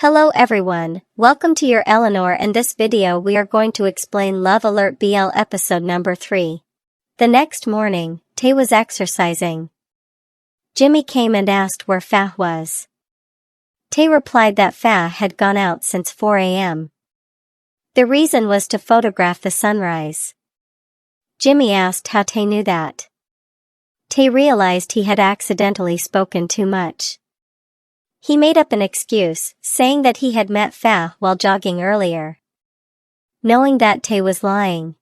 Hello everyone, welcome to your Eleanor. In this video we are going to explain Love Alert BL episode number 3. The next morning, Tay was exercising. Jimmy came and asked where Fah was. Tay replied that Fah had gone out since 4 a.m. The reason was to photograph the sunrise. Jimmy asked how Tay knew that. Tay realized he had accidentally spoken too much. He made up an excuse, saying that he had met Fah while jogging earlier. Knowing that Tay was lying,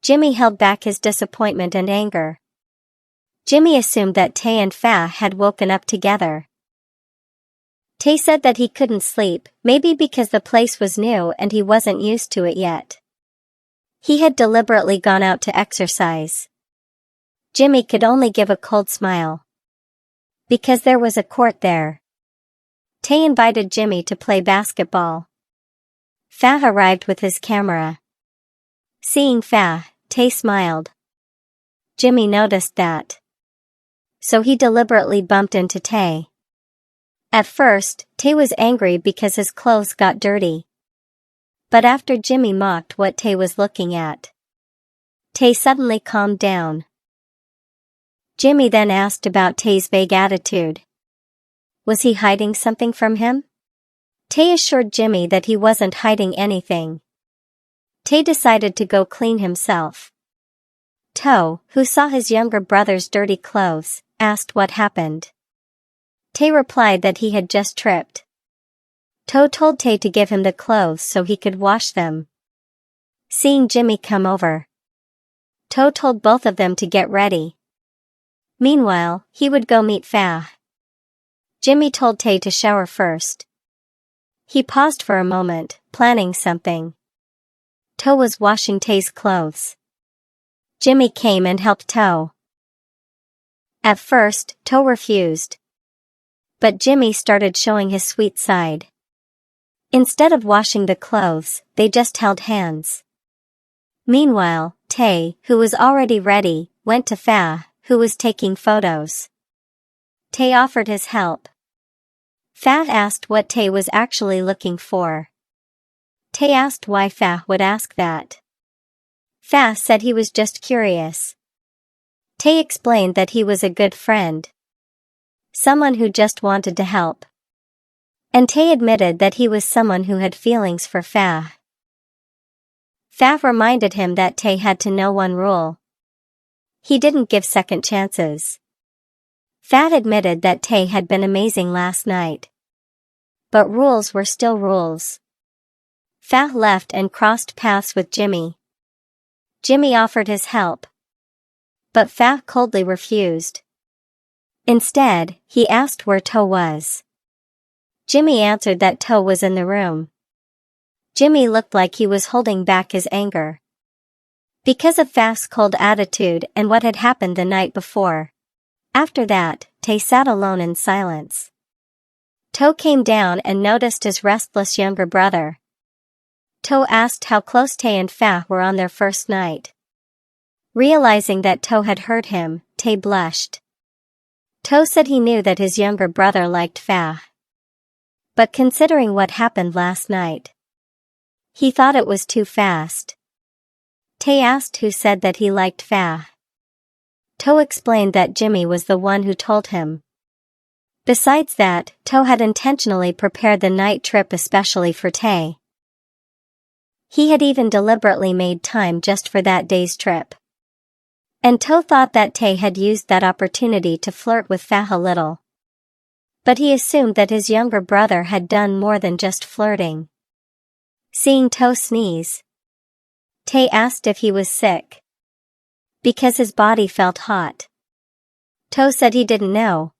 Jimmy held back his disappointment and anger. Jimmy assumed that Tay and Fah had woken up together. Tay said that he couldn't sleep, maybe because the place was new and he wasn't used to it yet. He had deliberately gone out to exercise. Jimmy could only give a cold smile. Because there was a court there. Tay invited Jimmy to play basketball. Fah arrived with his camera. Seeing Fah, Tay smiled. Jimmy noticed that. So he deliberately bumped into Tay. At first, Tay was angry because his clothes got dirty. But after Jimmy mocked what Tay was looking at, Tay suddenly calmed down. Jimmy then asked about Tay's vague attitude. Was he hiding something from him? Tay assured Jimmy that he wasn't hiding anything. Tay decided to go clean himself. To, who saw his younger brother's dirty clothes, asked what happened. Tay replied that he had just tripped. To told Tay to give him the clothes so he could wash them. Seeing Jimmy come over, To told both of them to get ready. Meanwhile, he would go meet Fah. Jimmy told Tay to shower first. He paused for a moment, planning something. To was washing Tay's clothes. Jimmy came and helped To. At first, To refused. But Jimmy started showing his sweet side. Instead of washing the clothes, they just held hands. Meanwhile, Tay, who was already ready, went to Fah, who was taking photos. Tay offered his help. Fah asked what Tay was actually looking for. Tay asked why Fah would ask that. Fah said he was just curious. Tay explained that he was a good friend. Someone who just wanted to help. And Tay admitted that he was someone who had feelings for Fah. Fah reminded him that Tay had to know one rule. He didn't give second chances. Fah admitted that Tay had been amazing last night. But rules were still rules. Fah left and crossed paths with Jimmy. Jimmy offered his help. But Fah coldly refused. Instead, he asked where To was. Jimmy answered that To was in the room. Jimmy looked like he was holding back his anger. Because of Fah's cold attitude and what had happened the night before. After that, Tay sat alone in silence. To came down and noticed his restless younger brother. To asked how close Tay and Fah were on their first night. Realizing that To had hurt him, Tay blushed. To said he knew that his younger brother liked Fah. But considering what happened last night, he thought it was too fast. Tay asked who said that he liked Fah. To explained that Jimmy was the one who told him. Besides that, To had intentionally prepared the night trip especially for Tay. He had even deliberately made time just for that day's trip. And To thought that Tay had used that opportunity to flirt with Fah a little. But he assumed that his younger brother had done more than just flirting. Seeing To sneeze, Tay asked if he was sick. Because his body felt hot. To said he didn't know.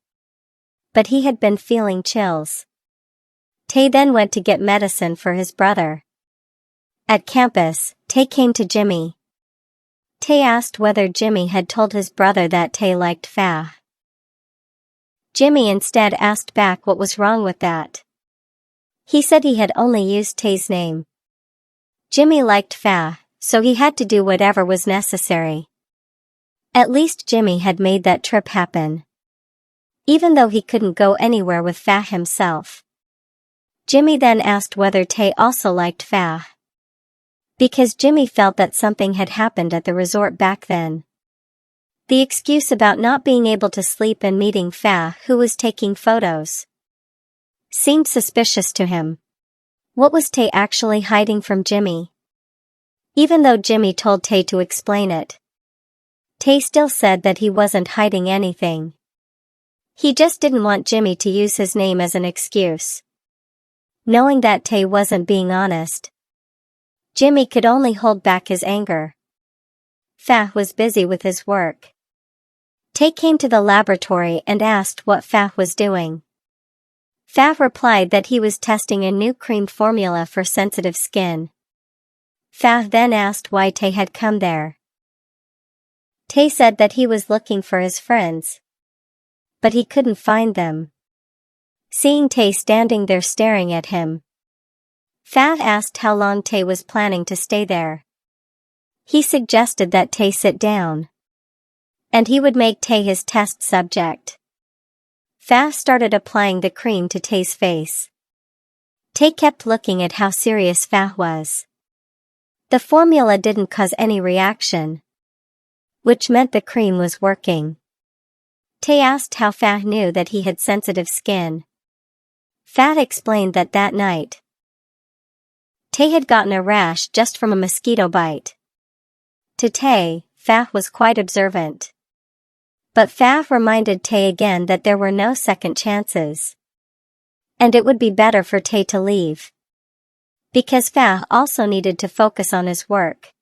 But he had been feeling chills. Tay then went to get medicine for his brother. At campus, Tay came to Jimmy. Tay asked whether Jimmy had told his brother that Tay liked Fah. Jimmy instead asked back what was wrong with that. He said he had only used Tay's name. Jimmy liked Fah, so he had to do whatever was necessary. At least Jimmy had made that trip happen. Even though he couldn't go anywhere with Fah himself. Jimmy then asked whether Tay also liked Fa, because Jimmy felt that something had happened at the resort back then. The excuse about not being able to sleep and meeting Fa, who was taking photos, seemed suspicious to him. What was Tay actually hiding from Jimmy? Even though Jimmy told Tay to explain it, Tay still said that he wasn't hiding anything. He just didn't want Jimmy to use his name as an excuse. Knowing that Tay wasn't being honest, Jimmy could only hold back his anger. Fa was busy with his work. Tay came to the laboratory and asked what Fa was doing. Fa replied that he was testing a new cream formula for sensitive skin. Fa then asked why Tay had come there. Tay said that he was looking for his friends, but he couldn't find them. Seeing Tay standing there staring at him, Fa asked how long Tay was planning to stay there. He suggested that Tay sit down, and he would make Tay his test subject. Fa started applying the cream to Tay's face. Tay kept looking at how serious Fa was. The formula didn't cause any reaction, which meant the cream was working. Tay asked how Fa knew that he had sensitive skin. Fa explained that that night, Tay had gotten a rash just from a mosquito bite. To Tay, Fa was quite observant. But Fa reminded Tay again that there were no second chances, and it would be better for Tay to leave, because Fa also needed to focus on his work.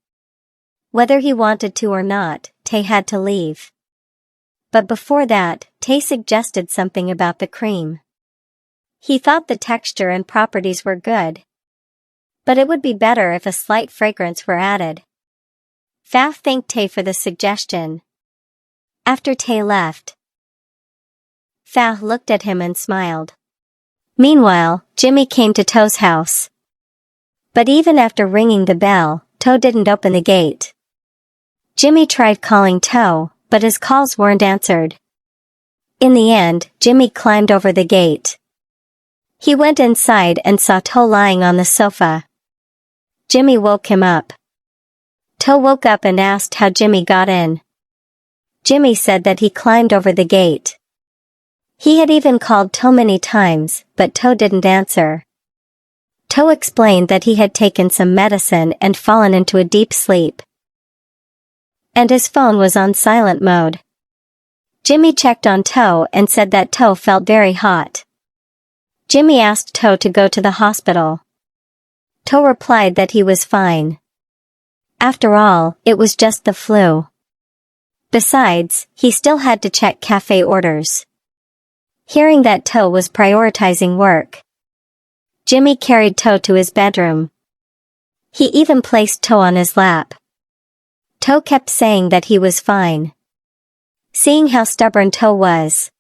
Whether he wanted to or not, Tay had to leave. But before that, Tay suggested something about the cream. He thought the texture and properties were good, but it would be better if a slight fragrance were added. Fa thanked Tay for the suggestion. After Tay left, Fa looked at him and smiled. Meanwhile, Jimmy came to Toe's house. But even after ringing the bell, Toe didn't open the gate. Jimmy tried calling Toe, but his calls weren't answered. In the end, Jimmy climbed over the gate. He went inside and saw Toe lying on the sofa. Jimmy woke him up. Toe woke up and asked how Jimmy got in. Jimmy said that he climbed over the gate. He had even called Toe many times, but Toe didn't answer. Toe explained that he had taken some medicine and fallen into a deep sleep, and his phone was on silent mode. Jimmy checked on Toe and said that Toe felt very hot. Jimmy asked Toe to go to the hospital. Toe replied that he was fine. After all, it was just the flu. Besides, he still had to check cafe orders. Hearing that Toe was prioritizing work, Jimmy carried Toe to his bedroom. He even placed Toe on his lap. Toe kept saying that he was fine. Seeing how stubborn Toe was,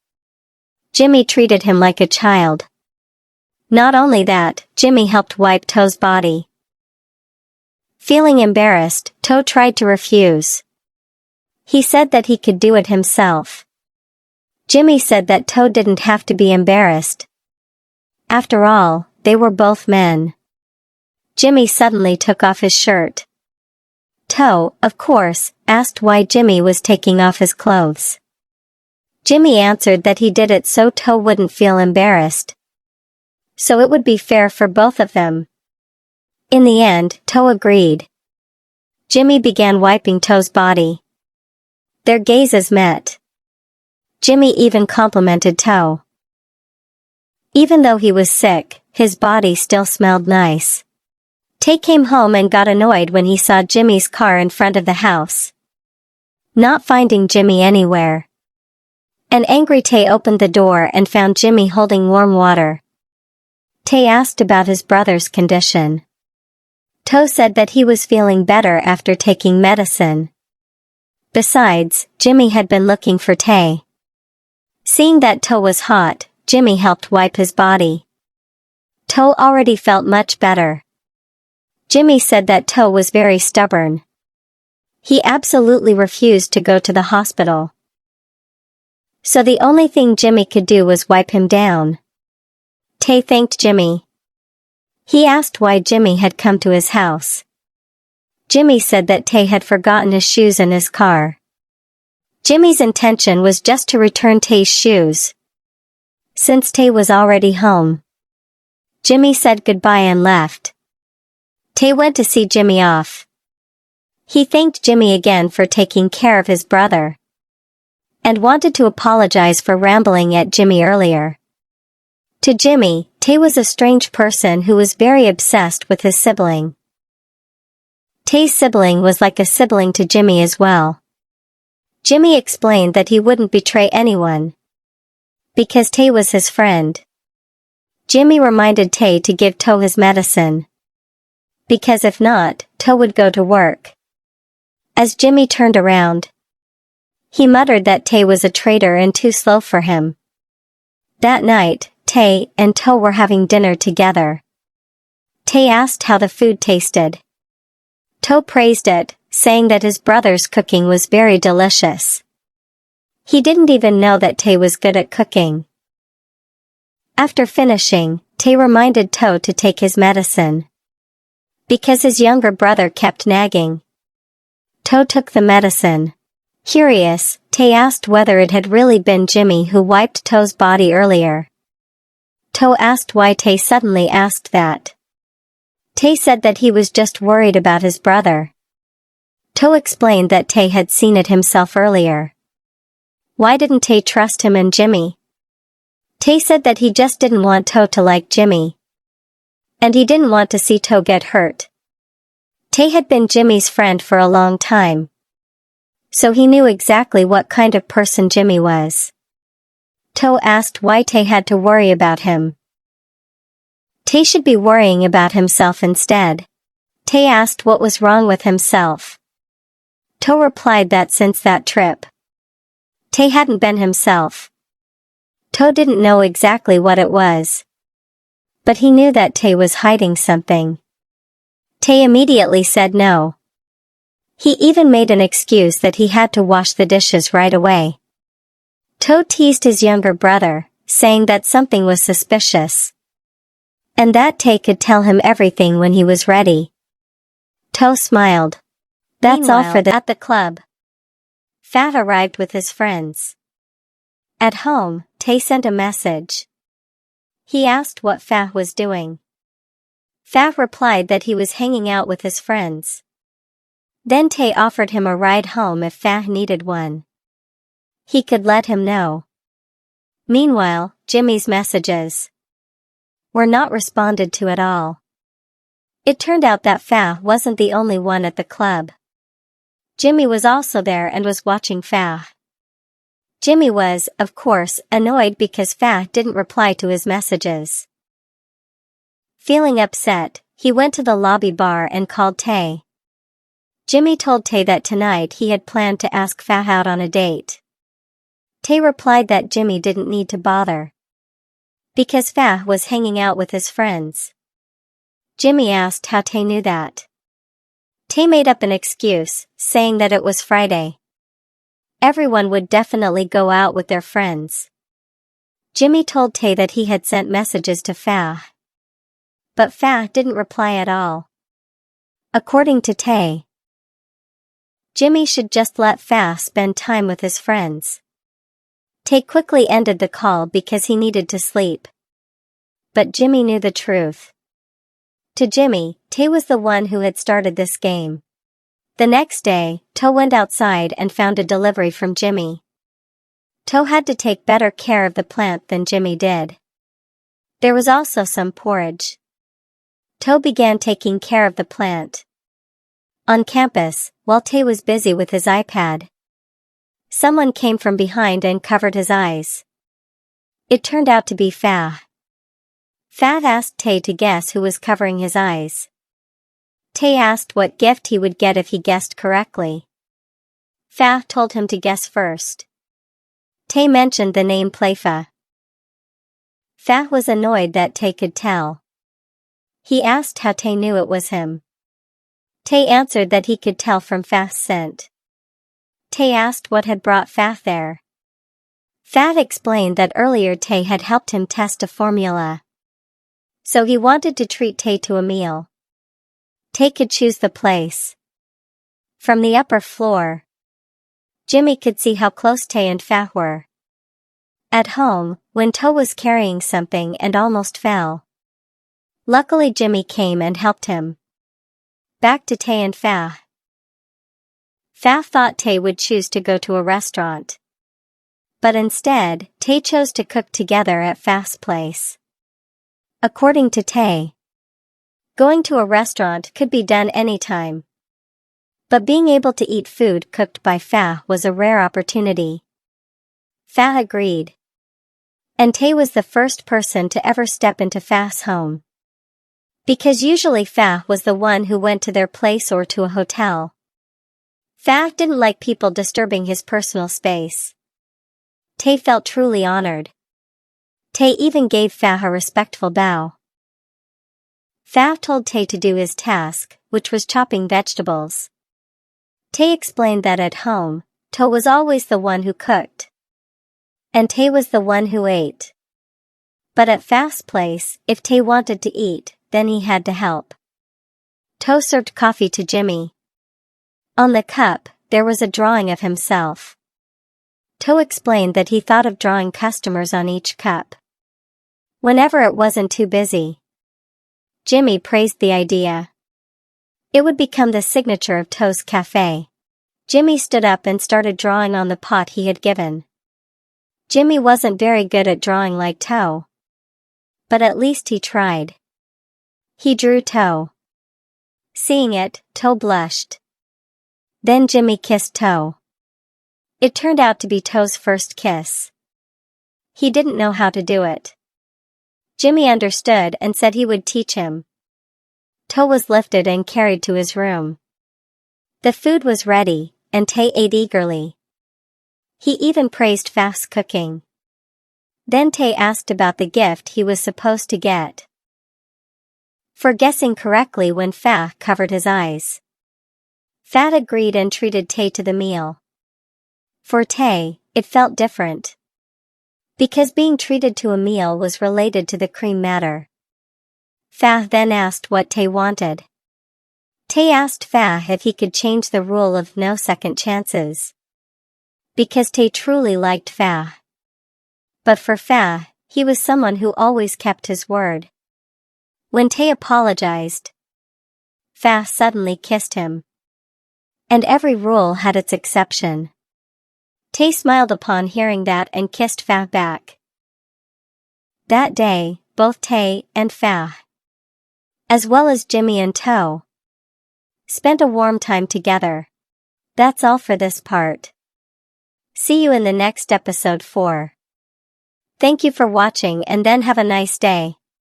Jimmy treated him like a child. Not only that, Jimmy helped wipe Toe's body. Feeling embarrassed, Toe tried to refuse. He said that he could do it himself. Jimmy said that Toe didn't have to be embarrassed. After all, they were both men. Jimmy suddenly took off his shirt. Toe, of course, asked why Jimmy was taking off his clothes. Jimmy answered that he did it so Toe wouldn't feel embarrassed, so it would be fair for both of them. In the end, Toe agreed. Jimmy began wiping Toe's body. Their gazes met. Jimmy even complimented Toe. Even though he was sick, his body still smelled nice. Tay came home and got annoyed when he saw Jimmy's car in front of the house, not finding Jimmy anywhere. An angry Tay opened the door and found Jimmy holding warm water. Tay asked about his brother's condition. Toe said that he was feeling better after taking medicine. Besides, Jimmy had been looking for Tay. Seeing that Toe was hot, Jimmy helped wipe his body. Toe already felt much better. Jimmy said that Toe was very stubborn. He absolutely refused to go to the hospital. So the only thing Jimmy could do was wipe him down. Tay thanked Jimmy. He asked why Jimmy had come to his house. Jimmy said that Tay had forgotten his shoes in his car. Jimmy's intention was just to return Tay's shoes, since Tay was already home. Jimmy said goodbye and left. Tay went to see Jimmy off. He thanked Jimmy again for taking care of his brother, and wanted to apologize for rambling at Jimmy earlier. To Jimmy, Tay was a strange person who was very obsessed with his sibling. Tay's sibling was like a sibling to Jimmy as well. Jimmy explained that he wouldn't betray anyone, because Tay was his friend. Jimmy reminded Tay to give To his medicine, because if not, To would go to work. As Jimmy turned around, he muttered that Tay was a traitor and too slow for him. That night, Tay and To were having dinner together. Tay asked how the food tasted. To praised it, saying that his brother's cooking was very delicious. He didn't even know that Tay was good at cooking. After finishing, Tay reminded To take his medicine, because his younger brother kept nagging. To took the medicine. Curious, Tay asked whether it had really been Jimmy who wiped To's body earlier. To asked why Tay suddenly asked that. Tay said that he was just worried about his brother. To explained that Tay had seen it himself earlier. Why didn't Tay trust him and Jimmy? Tay said that he just didn't want To like Jimmy, and he didn't want to see To get hurt. Tay had been Jimmy's friend for a long time, so he knew exactly what kind of person Jimmy was. To asked why Tay had to worry about him. Tay should be worrying about himself instead. Tay asked what was wrong with himself. To replied that since that trip, Tay hadn't been himself. To didn't know exactly what it was, but he knew that Tay was hiding something. Tay immediately said no. He even made an excuse that he had to wash the dishes right away. To teased his younger brother, saying that something was suspicious, and that Tay could tell him everything when he was ready. To smiled. That's all for at the club. Fat arrived with his friends. At home, Tay sent a message. He asked what Fat was doing. Fat replied that he was hanging out with his friends. Then Tay offered him a ride home if Fat needed one. He could let him know. Meanwhile, Jimmy's messages were not responded to at all. It turned out that Fat wasn't the only one at the club. Jimmy was also there and was watching Fat. Jimmy was, of course, annoyed because Fat didn't reply to his messages. Feeling upset, he went to the lobby bar and called Tay. Jimmy told Tay that tonight he had planned to ask Fat out on a date. Tay replied that Jimmy didn't need to bother, because Fat was hanging out with his friends. Jimmy asked how Tay knew that. Tay made up an excuse, saying that it was Friday. Everyone would definitely go out with their friends. Jimmy told Tay that he had sent messages to Fat, but Fat didn't reply at all. According to Tay, Jimmy should just let Fat spend time with his friends. Tay quickly ended the call because he needed to sleep. But Jimmy knew the truth. To Jimmy, Tay was the one who had started this game. The next day, To went outside and found a delivery from Jimmy. To had to take better care of the plant than Jimmy did. There was also some porridge. To began taking care of the plant. On campus, while Tay was busy with his iPad, someone came from behind and covered his eyes. It turned out to be Fat. Fat asked Tay to guess who was covering his eyes. Tay asked what gift he would get if he guessed correctly. Fat told him to guess first. Tay mentioned the name Playfa. Fat was annoyed that Tay could tell. He asked how Tay knew it was him. Tay answered that he could tell from Fat's scent. Tay asked what had brought Fat there. Fat explained that earlier Tay had helped him test a formula. So he wanted to treat Tay to a meal. Tay could choose the place. From the upper floor, Jimmy could see how close Tay and Fa were. At home, when To was carrying something and almost fell. Luckily Jimmy came and helped him. Back to Tay and Fa. Fa thought Tay would choose to go to a restaurant. But instead, Tay chose to cook together at Fa's place. According to Tay, going to a restaurant could be done anytime. But being able to eat food cooked by Fa was a rare opportunity. Fa agreed. And Tay was the first person to ever step into Fa's home. Because usually Fa was the one who went to their place or to a hotel. Fa didn't like people disturbing his personal space. Tay felt truly honored. Tay even gave Fa a respectful bow. Fa told Tay to do his task, which was chopping vegetables. Tay explained that at home, To was always the one who cooked. And Tay was the one who ate. But at Fa's place, if Tay wanted to eat, then he had to help. To served coffee to Jimmy. On the cup, there was a drawing of himself. To explained that he thought of drawing customers on each cup. Whenever it wasn't too busy. Jimmy praised the idea. It would become the signature of To's cafe. Jimmy stood up and started drawing on the pot he had given. Jimmy wasn't very good at drawing like To. But at least he tried. He drew To. Seeing it, To blushed. Then Jimmy kissed To. It turned out to be To's first kiss. He didn't know how to do it. Jimmy understood and said he would teach him. To was lifted and carried to his room. The food was ready, and Tay ate eagerly. He even praised Fa's cooking. Then Tay asked about the gift he was supposed to get. For guessing correctly when Fa covered his eyes. Fa agreed and treated Tay to the meal. For Tay, it felt different. Because being treated to a meal was related to the cream matter. Fa then asked what Tay wanted. Tay asked Fa if he could change the rule of no second chances. Because Tay truly liked Fa. But for Fa, he was someone who always kept his word. When Tay apologized, Fa suddenly kissed him. And every rule had its exception. Tay smiled upon hearing that and kissed Fa back. That day, both Tay and Fa, as well as Jimmy and To, spent a warm time together. That's all for this part. See you in the next episode 4. Thank you for watching and then have a nice day.